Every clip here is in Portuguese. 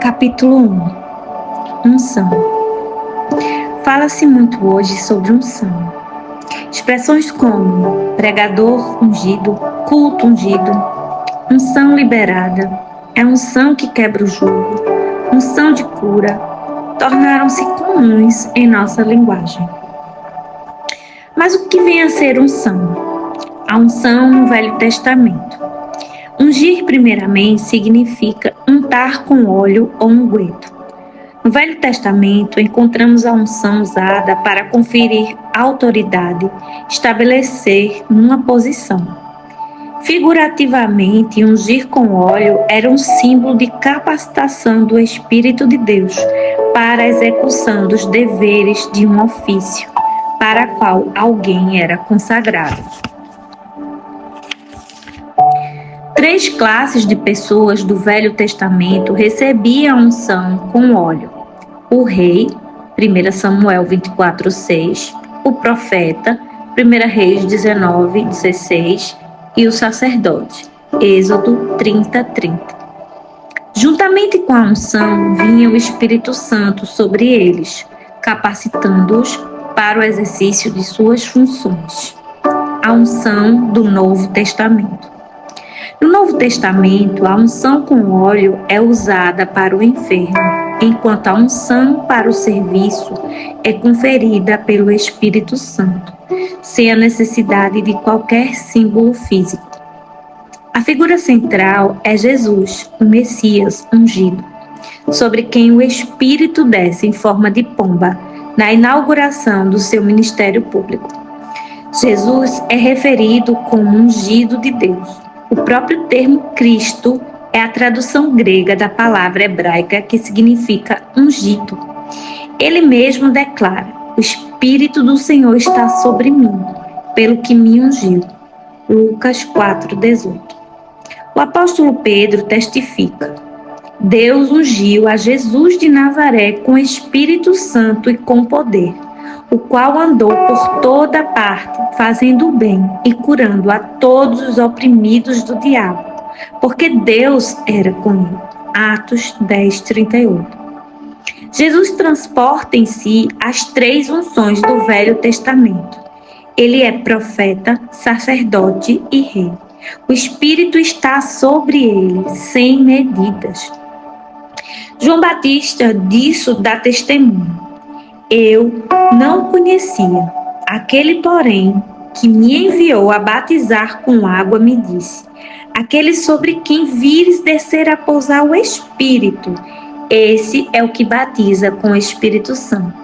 Capítulo 1. Unção. Fala-se muito hoje sobre unção. Expressões como pregador ungido, culto ungido, unção liberada, é unção que quebra o jugo, unção de cura, tornaram-se comuns em nossa linguagem. Mas o que vem a ser unção? A unção no Velho Testamento. Ungir primeiramente significa untar com óleo ou unguento. No Velho Testamento, encontramos a unção usada para conferir autoridade, estabelecer uma posição. Figurativamente, ungir com óleo era um símbolo de capacitação do Espírito de Deus para a execução dos deveres de um ofício, para a qual alguém era consagrado. 3 classes de pessoas do Velho Testamento recebiam a unção com óleo: o rei, 1 Samuel 24:6, o profeta, 1 Reis 19:16, e o sacerdote, Êxodo 30:30. Juntamente com a unção vinha o Espírito Santo sobre eles, capacitando-os para o exercício de suas funções. A unção do Novo Testamento. No Novo Testamento, a unção com óleo é usada para o enfermo, enquanto a unção para o serviço é conferida pelo Espírito Santo, sem a necessidade de qualquer símbolo físico. A figura central é Jesus, o Messias ungido, sobre quem o Espírito desce em forma de pomba na inauguração do seu ministério público. Jesus é referido como ungido de Deus. O próprio termo Cristo é a tradução grega da palavra hebraica que significa ungido. Ele mesmo declara: o Espírito do Senhor está sobre mim, pelo que me ungiu. Lucas 4:18. O apóstolo Pedro testifica: Deus ungiu a Jesus de Nazaré com Espírito Santo e com poder, o qual andou por toda parte, fazendo o bem e curando a todos os oprimidos do diabo, porque Deus era com ele. Atos 10:38. Jesus transporta em si as 3 unções do Velho Testamento. Ele é profeta, sacerdote e rei. O Espírito está sobre ele, sem medidas. João Batista disso dá testemunho: eu não conhecia. Aquele, porém, que me enviou a batizar com água me disse: aquele sobre quem vires descer a pousar o Espírito, esse é o que batiza com o Espírito Santo.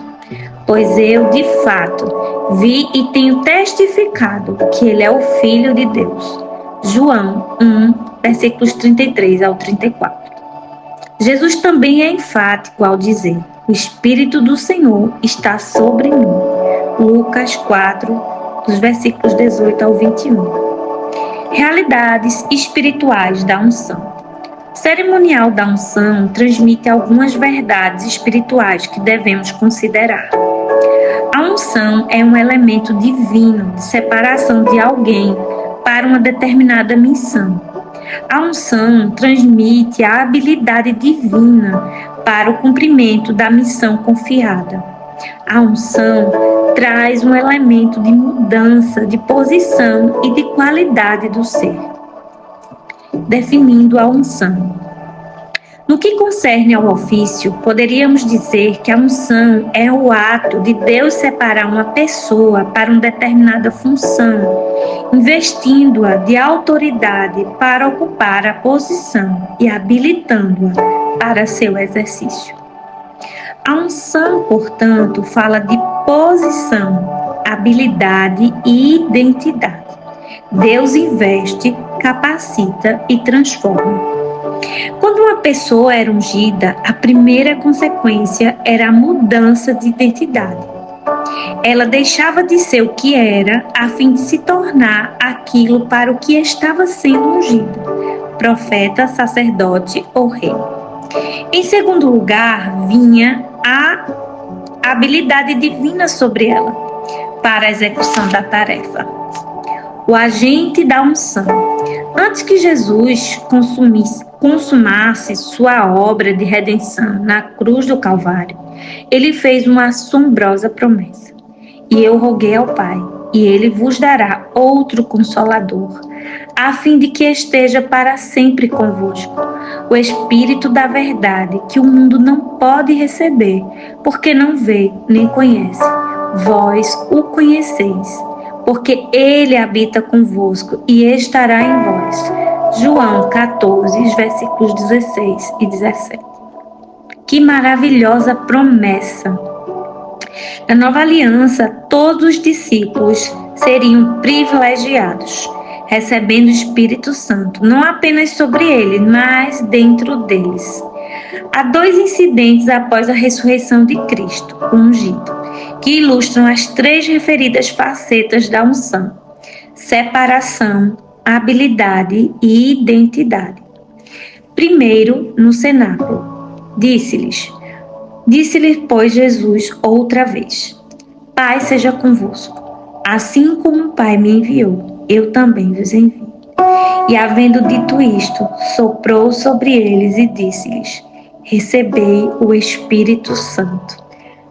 Pois eu, de fato, vi e tenho testificado que ele é o Filho de Deus. João 1, versículos 33 ao 34. Jesus também é enfático ao dizer: o Espírito do Senhor está sobre mim. Lucas 4, dos versículos 18 ao 21. Realidades espirituais da unção. O cerimonial da unção transmite algumas verdades espirituais que devemos considerar. A unção é um elemento divino de separação de alguém para uma determinada missão. A unção transmite a habilidade divina para o cumprimento da missão confiada. A unção traz um elemento de mudança de posição e de qualidade do ser. Definindo a unção. No que concerne ao ofício, poderíamos dizer que a unção é o ato de Deus separar uma pessoa para uma determinada função, investindo-a de autoridade para ocupar a posição e habilitando-a para seu exercício. A unção, portanto, fala de posição, habilidade e identidade. Deus investe, capacita e transforma. Quando uma pessoa era ungida, a primeira consequência era a mudança de identidade. Ela deixava de ser o que era, a fim de se tornar aquilo para o que estava sendo ungida: profeta, sacerdote ou rei. Em segundo lugar, vinha a habilidade divina sobre ela, para a execução da tarefa. O agente da unção. Antes que Jesus consumasse sua obra de redenção na cruz do Calvário, ele fez uma assombrosa promessa. E eu roguei ao Pai, e ele vos dará outro Consolador, a fim de que esteja para sempre convosco, o Espírito da verdade, que o mundo não pode receber, porque não vê nem conhece. Vós o conheceis, porque ele habita convosco e estará em vós. João 14, versículos 16 e 17. Que maravilhosa promessa! Na nova aliança, todos os discípulos seriam privilegiados, recebendo o Espírito Santo, não apenas sobre eles, mas dentro deles. Há 2 incidentes após a ressurreição de Cristo, o ungido, que ilustram as 3 referidas facetas da unção: separação, habilidade e identidade. Primeiro, no cenáculo, disse-lhes, pois, Jesus outra vez: Pai seja convosco. Assim como o Pai me enviou, eu também vos envio. E havendo dito isto, soprou sobre eles e disse-lhes: Recebei o Espírito Santo.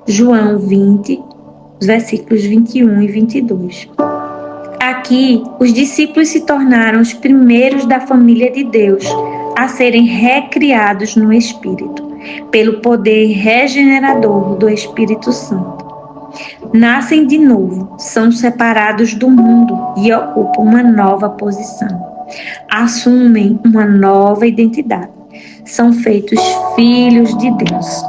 João 20, versículos 21 e 22. Aqui, os discípulos se tornaram os primeiros da família de Deus a serem recriados no Espírito, pelo poder regenerador do Espírito Santo. Nascem de novo, são separados do mundo e ocupam uma nova posição. Assumem uma nova identidade. São feitos filhos de Deus.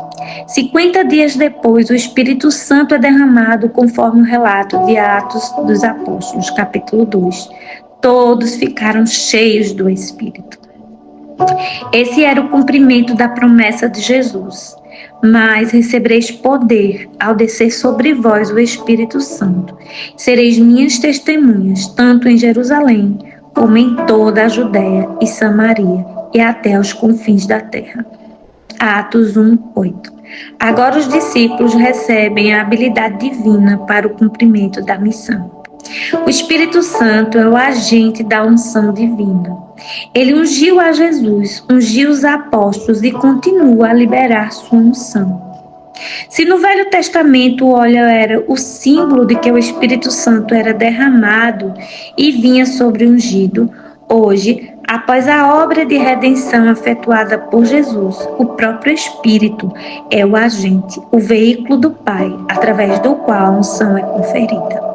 50 dias depois, o Espírito Santo é derramado conforme o relato de Atos dos Apóstolos, capítulo 2. Todos ficaram cheios do Espírito. Esse era o cumprimento da promessa de Jesus. Mas recebereis poder ao descer sobre vós o Espírito Santo. Sereis minhas testemunhas, tanto em Jerusalém, como em toda a Judéia e Samaria, e até os confins da terra. Atos 1, 8. Agora os discípulos recebem a habilidade divina para o cumprimento da missão. O Espírito Santo é o agente da unção divina. Ele ungiu a Jesus, ungiu os apóstolos e continua a liberar sua unção. Se no Velho Testamento o óleo era o símbolo de que o Espírito Santo era derramado e vinha sobre o ungido, hoje, após a obra de redenção efetuada por Jesus, o próprio Espírito é o agente, o veículo do Pai, através do qual a unção é conferida.